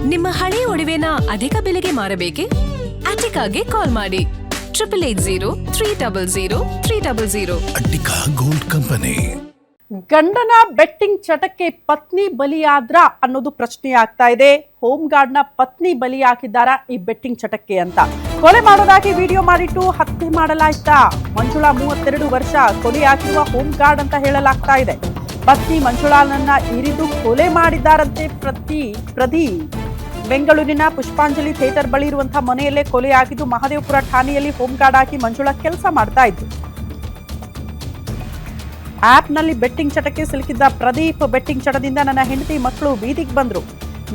ನಿಮ್ಮ ಹಳೆಯ ಒಡವೆನ ಅಧಿಕ ಬೆಲೆಗೆ ಮಾರಬೇಕೆ? ಅಟಿಕಾಗೆ ಕಾಲ್ ಮಾಡಿ 8880 ಅಟ್ಟಿಕಾ ಗೋಲ್ಡ್ ಕಂಪನಿ. ಗಂಡನ ಬೆಟ್ಟಿಂಗ್ ಚಟಕ್ಕೆ ಪತ್ನಿ ಬಲಿಯಾದ್ರ ಅನ್ನೋದು ಪ್ರಶ್ನೆ ಆಗ್ತಾ ಇದೆ. ಹೋಮ್ ಗಾರ್ಡ್ ನ ಪತ್ನಿ ಬಲಿಯಾಗಿದ್ದಾರಾ ಈ ಬೆಟ್ಟಿಂಗ್ ಚಟಕ್ಕೆ ಅಂತ. ಕೊಲೆ ಮಾಡೋದಾಗಿ ವಿಡಿಯೋ ಮಾಡಿಟ್ಟು ಹತ್ಯೆ ಮಾಡಲಾಯ್ತಾ? ಮಂಜುಳಾ 32 ವರ್ಷ, ಕೊಲೆಯಾಗಿರುವ ಹೋಮ್ ಗಾರ್ಡ್ ಅಂತ ಹೇಳಲಾಗ್ತಾ ಇದೆ. ಪತ್ನಿ ಮಂಜುಳಾನನ್ನ ಇರಿದು ಕೊಲೆ ಮಾಡಿದ್ದಾರಂತೆ ಪ್ರದೀಪ್. ಬೆಂಗಳೂರಿನ ಪುಷ್ಪಾಂಜಲಿ ಥಿಯೇಟರ್ ಬಳಿ ಇರುವಂತಹ ಮನೆಯಲ್ಲೇ ಕೊಲೆಯಾಗಿದ್ದು ಮಹದೇವಪುರ ಠಾಣೆಯಲ್ಲಿ ಹೋಮ್ ಗಾರ್ಡ್ ಆಗಿ ಮಂಜುಳಾ ಕೆಲಸ ಮಾಡ್ತಾ ಇದ್ರು. ಆಪ್ನಲ್ಲಿ ಬೆಟ್ಟಿಂಗ್ ಚಟಕ್ಕೆ ಸಿಲುಕಿದ್ದ ಪ್ರದೀಪ್, ಬೆಟ್ಟಿಂಗ್ ಚಟದಿಂದ ನನ್ನ ಹೆಂಡತಿ ಮಕ್ಕಳು ಬೀದಿಗೆ ಬಂದ್ರು,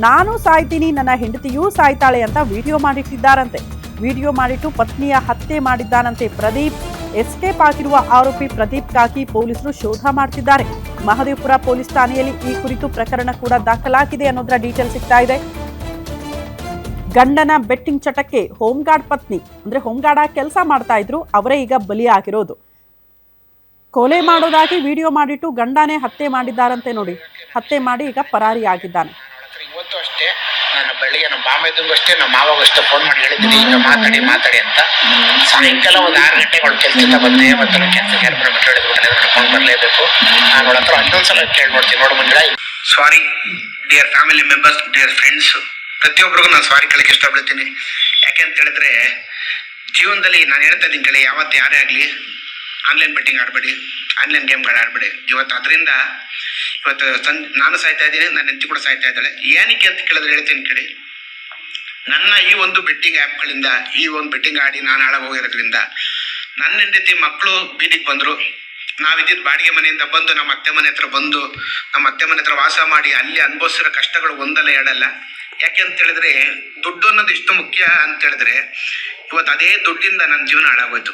ನಾನು ಸಾಯ್ತೀನಿ, ನನ್ನ ಹೆಂಡತಿಯೂ ಸಾಯ್ತಾಳೆ ಅಂತ ವಿಡಿಯೋ ಮಾಡಿಟ್ಟಿದ್ದಾರಂತೆ. ವಿಡಿಯೋ ಮಾಡಿಟ್ಟು ಪತ್ನಿಯ ಹತ್ಯೆ ಮಾಡಿದ್ದಾನಂತೆ ಪ್ರದೀಪ್. ಎಸ್ಕೇಪ್ ಆಗಿರುವ ಆರೋಪಿ ಪ್ರದೀಪ್ಗಾಗಿ ಪೊಲೀಸರು ಶೋಧ ಮಾಡ್ತಿದ್ದಾರೆ. ಮಹದೇವಪುರ ಪೊಲೀಸ್ ಠಾಣೆಯಲ್ಲಿ ಈ ಕುರಿತು ಪ್ರಕರಣ ಕೂಡ ದಾಖಲಾಗಿದೆ ಅನ್ನೋದರ ಡೀಟೇಲ್ ಸಿಗ್ತಾ ಇದೆ. ಗಂಡನ ಬೆಟ್ಟಿಂಗ್ ಚಟಕ್ಕೆ ಹೋಮ್ ಗಾರ್ಡ್ ಪತ್ನಿ, ಅಂದ್ರೆ ಹೋಮ್ ಗಾರ್ಡ್ ಆಗಿ ಕೆಲಸ ಮಾಡ್ತಾ ಇದ್ರು, ಅವರೇ ಈಗ ಬಲಿಯಾಗಿರೋದು. ಕೊಲೆ ಮಾಡೋದಾಗಿ ವಿಡಿಯೋ ಮಾಡಿಟ್ಟು ಗಂಡನೇ ಹತ್ಯೆ ಮಾಡಿದ್ದಾರಂತೆ ನೋಡಿ. ಹತ್ಯೆ ಮಾಡಿ ಈಗ ಪರಾರಿಯಾಗಿದ್ದಾನೆ. ಇವತ್ತು ಅಷ್ಟೇ ನನ್ನ ಬೆಳಿಗ್ಗೆ ನಮ್ಮ ಬಾಮೈದಂಗೂ ಅಷ್ಟೇ ನಮ್ಮ ಮಾವಾಗೂ ಅಷ್ಟೇ ಫೋನ್ ಮಾಡಿ ಹೇಳಿದ್ದೀನಿ ಈಗ ಮಾತಾಡಿ ಅಂತ. ಸಾಯಂಕಾಲ ಒಂದು 6 ಗಂಟೆಗೆ ಅವಳು ಕೆಲಸದಿಂದ ಬಂದೆ, ಮತ್ತು ಕೆಲಸಕ್ಕೆ ನಡ್ಕೊಂಡು ಬರಲೇಬೇಕು. ನಾನು ಅವಳ ಹತ್ರ ಇನ್ನೊಂದ್ಸಲ ಕೇಳಿ ನೋಡ್ತೀನಿ. ನೋಡು Manjula, sorry dear family members, dear friends, ಪ್ರತಿಯೊಬ್ಬರಿಗೂ ನಾನು ಸಾರಿ ಕೇಳಕ್ಕೆ ಇಷ್ಟಪಡ್ತೀನಿ. ಯಾಕೆ ಅಂತ ಹೇಳಿದ್ರೆ ಜೀವನದಲ್ಲಿ ನಾನು ಹೇಳ್ತಾ ಇದ್ದೀನಿ ಕೇಳಿ, ಯಾವತ್ತು ಯಾರೇ ಆಗಲಿ ಆನ್ಲೈನ್ ಬೆಟ್ಟಿಂಗ್ ಆಡಬೇಡಿ, ಆನ್ಲೈನ್ ಗೇಮ್ಗಳು ಆಡಬೇಡಿ. ಇವತ್ತು ನಾನು ಸಾಯ್ತಾ ಇದ್ದೀನಿ, ನನ್ನ ಹೆಂಡತಿ ಕೂಡ ಸಾಯ್ತಾ ಇದ್ದಾಳೆ. ಏನಕ್ಕೆ ಅಂತ ಕೇಳಿದ್ರೆ ಹೇಳ್ತೀನಿ ಕೇಳಿ, ನನ್ನ ಈ ಒಂದು ಬೆಟ್ಟಿಂಗ್ ಆ್ಯಪ್ಗಳಿಂದ, ಈ ಒಂದು ಬೆಟ್ಟಿಂಗ್ ಆಡಿ ನಾನು ಹಾಳಾಗೋಗಿರೋದ್ರಿಂದ ನನ್ನ ಹೆಂಡತಿ ಮಕ್ಕಳು ಬೀದಿಗೆ ಬಂದರು. ನಾವಿದ್ದಿದ್ದು ಬಾಡಿಗೆ ಮನೆಯಿಂದ ಬಂದು ನಮ್ಮ ಅತ್ತೆ ಮನೆ ಹತ್ರ ವಾಸ ಮಾಡಿ ಅಲ್ಲಿ ಅನುಭವಿಸಿರೋ ಕಷ್ಟಗಳು ಒಂದಲ್ಲ ಎರಡಲ್ಲ. ಯಾಕೆ ಅಂತ ಹೇಳಿದ್ರೆ ದುಡ್ಡು ಅನ್ನೋದು ಇಷ್ಟು ಮುಖ್ಯ ಅಂತ ಹೇಳಿದ್ರೆ ಇವತ್ತು ಅದೇ ದುಡ್ಡಿಂದ ನನ್ನ ಜೀವನ ಹಾಳಾಗೋಯ್ತು.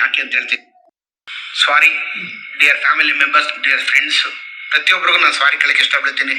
ಯಾಕೆ ಅಂತ ಹೇಳ್ತೀನಿ. Sorry dear family members, dear friends, ಪ್ರತಿಯೊಬ್ಬರಿಗೂ ನಾನು ಸಾರಿ ಕೇಳಕ್ಕೆ ಇಷ್ಟಪಡ್ತೀನಿ.